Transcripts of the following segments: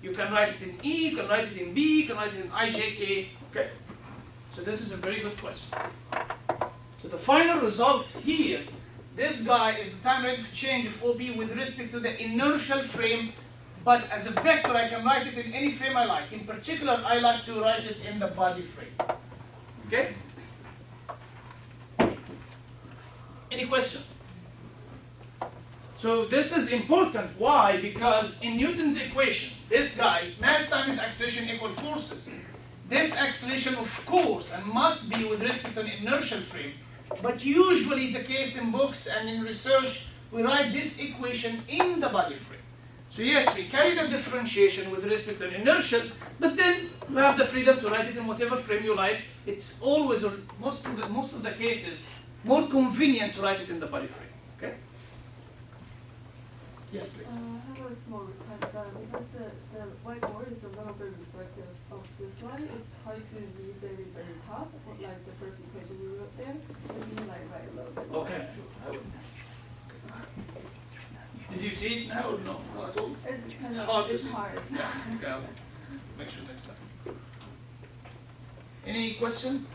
You can write it in E, you can write it in B, you can write it in IJK. Okay. So this is a very good question. So the final result here, this guy is the time rate of change of OB with respect to the inertial frame, but as a vector I can write it in any frame I like. In particular, I like to write it in the body frame. Okay? Any question? So this is important. Why? Because in Newton's equation, this guy, mass times acceleration equal forces. This acceleration, of course, and must be with respect to an inertial frame. But usually the case in books and in research, we write this equation in the body frame. So yes, we carry the differentiation with respect to an inertial, but then you have the freedom to write it in whatever frame you like. It's always, or most of the cases, more convenient to write it in the body frame. Okay? Yes, please. I have a small request. Because the whiteboard is a little bit reflective of the slide, it's hard to read the very top, like the first equation you wrote there. So you can like write a little bit more. Okay. Did you see it now or no? Not at all? It's hard to it's see. hard. Yeah, okay. I'll make sure next time. Any question?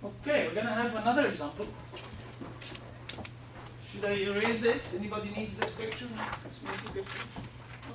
Okay, we're gonna have another example. Should I erase this? Anybody needs this picture? This messy picture? No?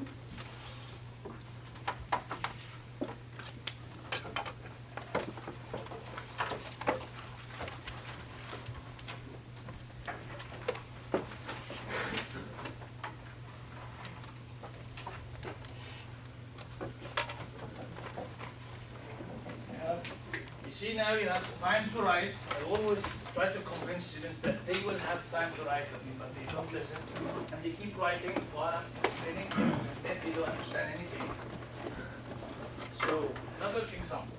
See, now you have time to write. I always try to convince students that they will have time to write with me, but they don't listen. And they keep writing while I'm explaining, and then they don't understand anything. So, another example.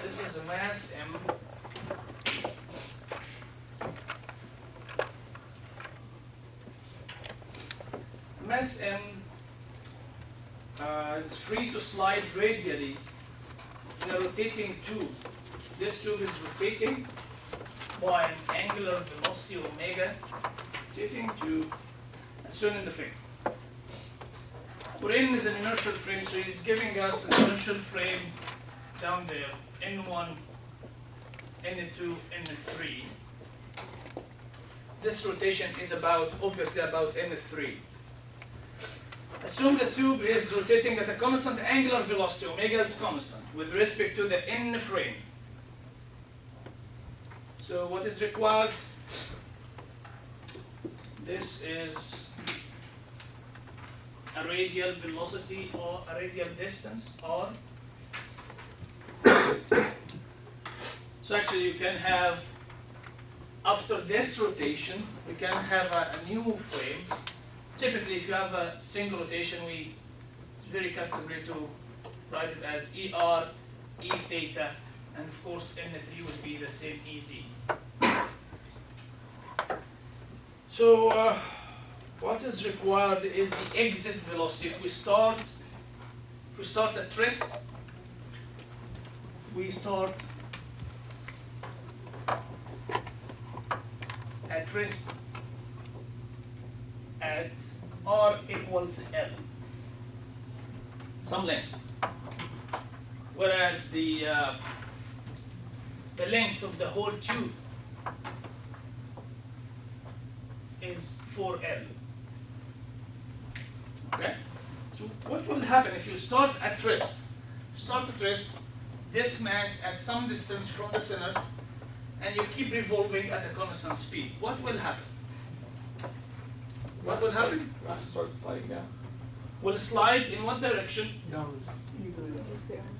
This is a mass M. Mass M is free to slide radially in a rotating tube. This tube is rotating by an angular velocity omega, rotating tube, as shown in the figure. Where N is an inertial frame, so he's giving us an inertial frame down there, N1, N2, N3. This rotation is obviously about N3. Assume the tube is rotating at a constant angular velocity, omega is constant, with respect to the N frame. So what is required? This is a radial velocity or a radial distance, or so actually you can have, after this rotation, we can have a new frame. Typically, if you have a single rotation, it's very customary to write it as ER, E theta, and of course N3 would be the same EZ. So what is required is the exit velocity. If we start at rest, we start at rest at R equals L, some length. Whereas the length of the whole tube is 4L. Okay? So what will happen if you start at rest? This mass at some distance from the center, and you keep revolving at a constant speed. What will happen? What will happen? Mass starts sliding down. Will slide in what direction? Downwards.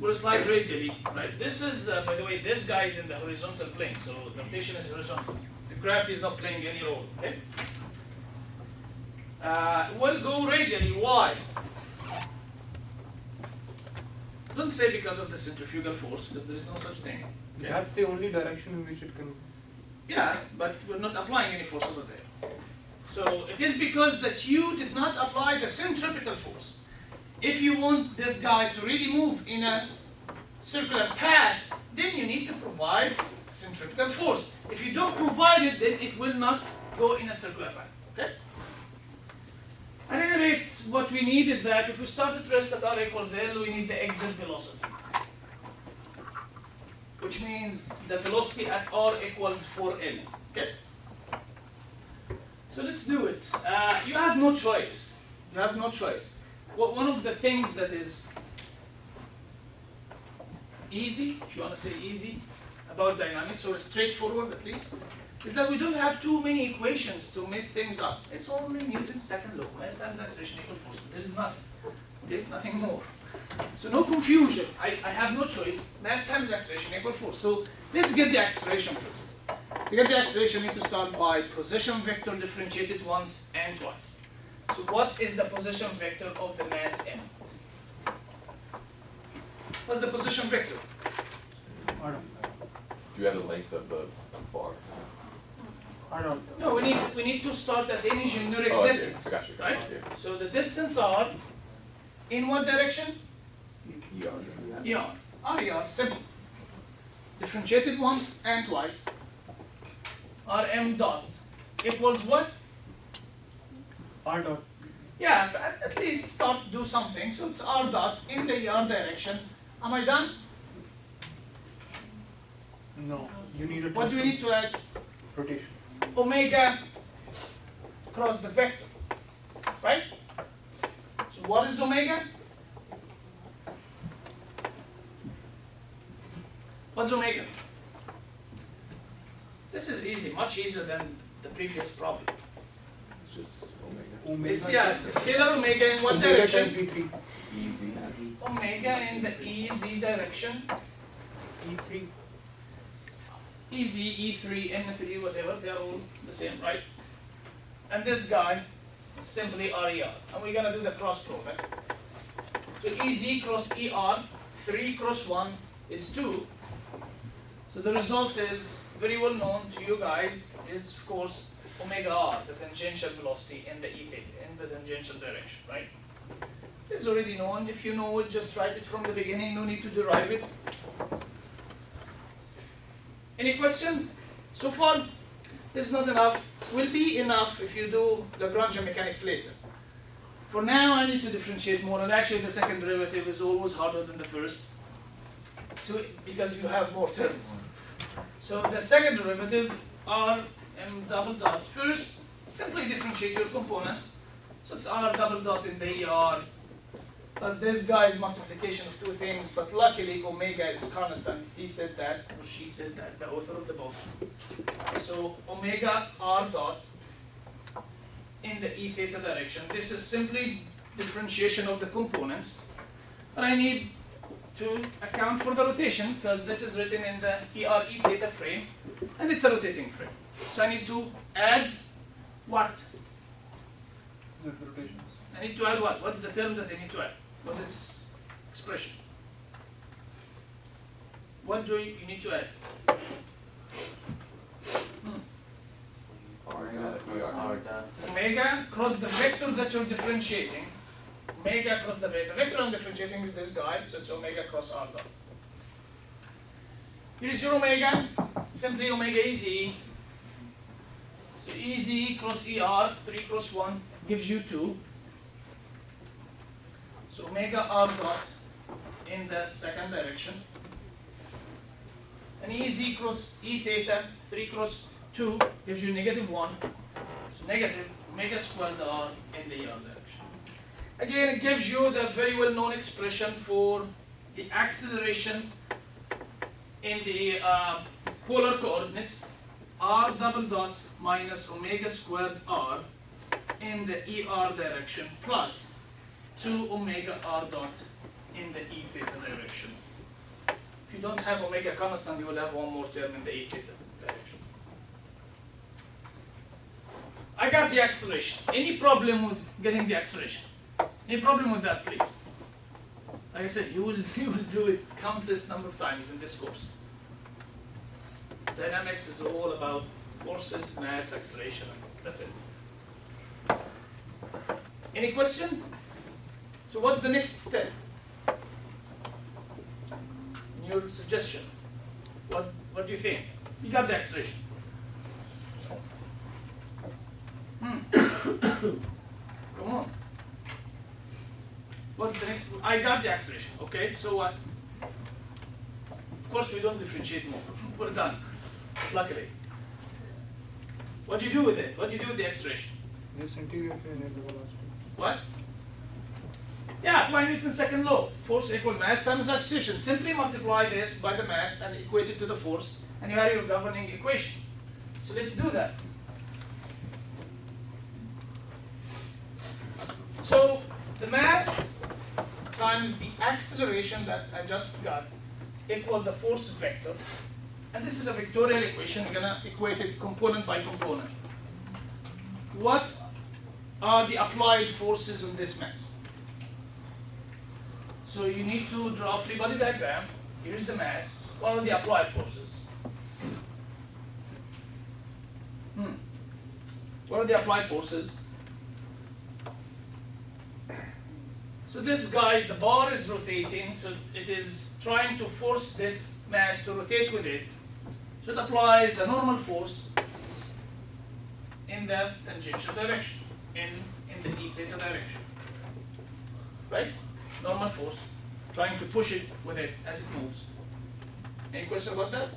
Will slide radially, right? This is, by the way, this guy is in the horizontal plane, so the rotation is horizontal. The gravity is not playing any role, okay? Will go radially. Why? Don't say because of the centrifugal force, because there is no such thing. Okay? That's the only direction in which it can. Yeah, but we're not applying any force over there. So it is because that you did not apply the centripetal force. If you want this guy to really move in a circular path, then you need to provide centripetal force. If you don't provide it, then it will not go in a circular path. Okay? At any rate, what we need is that if we start at rest at r equals L, we need the exit velocity. Which means the velocity at r equals 4L. Okay? So let's do it. You have no choice. You have no choice. One of the things that is easy, if you want to say easy, about dynamics, or straightforward at least, is that we don't have too many equations to mess things up. It's only Newton's second law, mass times acceleration equal force. There is nothing. Okay, nothing more. So no confusion. I have no choice. Mass times acceleration equal force. So let's get the acceleration first. To get the acceleration, we need to start by position vector differentiated once and twice. So what is the position vector of the mass m? What's the position vector? I don't. Do you have the length of the bar? I don't. No, we need to start at any generic Oh, I see. distance, I got you. right? Yeah. So the distance r in what direction? Yeah. R, simple. Differentiated once and twice. Rm dot equals what? R dot. Yeah, at least start do something. So it's r dot in the r direction. Am I done? No. You need a. What do we need to add? Rotation. Omega cross the vector, right? So what is omega? What's omega? This is easy, much easier than the previous problem. It's just omega. Omega. It's a scalar omega in what Omega direction? times V3. Easy. Omega in the EZ direction. E3. EZ, E3, N3, whatever, they're all the same, right? And this guy is simply RER. And we're gonna do the cross product. So EZ cross ER, 3 cross 1 is 2. So the result is very well known to you guys, is of course omega r, the tangential velocity in the E theta, in the tangential direction, right? This is already known. If you know it, just write it from the beginning, no need to derive it. Any question? So far, this is not enough. Will be enough if you do Lagrange mechanics later. For now, I need to differentiate more, and actually the second derivative is always harder than the first, so because you have more terms. So the second derivative, r m double dot. First, simply differentiate your components. So it's r double dot in the ER, plus this guy's multiplication of two things, but luckily omega is constant. He said that, or she said that, the author of the book. So omega r dot in the E theta direction. This is simply differentiation of the components. But I need to account for the rotation, because this is written in the ER E theta frame, and it's a rotating frame. So I need to add what? The rotations. I need to add what? What's the term that I need to add? What's its expression? What do you need to add? Omega cross the vector that you're differentiating. Omega cross the vector. Vector I'm differentiating is this guy, so it's omega cross r dot. Here's your omega, simply omega EZ. So EZ cross ER, 3 cross 1, gives you 2. So omega r dot in the second direction. And EZ cross E theta, 3 cross 2, gives you negative 1. So negative omega squared r in the ER direction. Again, it gives you the very well known expression for the acceleration in the polar coordinates, r double dot minus omega squared r in the ER direction plus 2 omega r dot in the E theta direction. If you don't have omega constant, you will have one more term in the E theta direction. I got the acceleration. Any problem with getting the acceleration? Any problem with that, please? Like I said, you will do it countless number of times in this course. Dynamics is all about forces, mass, acceleration. That's it. Any question? So what's the next step? Your suggestion. What do you think? You got the acceleration. Come on. What's the next? I got the acceleration. Okay, so what? Of course, we don't differentiate more. We're done. Luckily. What do you do with it? What do you do with the acceleration? Just integrate the energy velocity. What? Yeah, apply Newton's second law. Force equal mass times acceleration. Simply multiply this by the mass and equate it to the force, and you have your governing equation. So let's do that. So the mass times the acceleration that I just got equal the force vector. And this is a vectorial equation. We're gonna equate it component by component. What are the applied forces on this mass? So you need to draw a free body diagram. Here's the mass. What are the applied forces? What are the applied forces? So this guy, the bar is rotating, so it is trying to force this mass to rotate with it. So it applies a normal force in the tangential direction, in the d theta direction. Right? Normal force, trying to push it with it as it moves. Any question about that?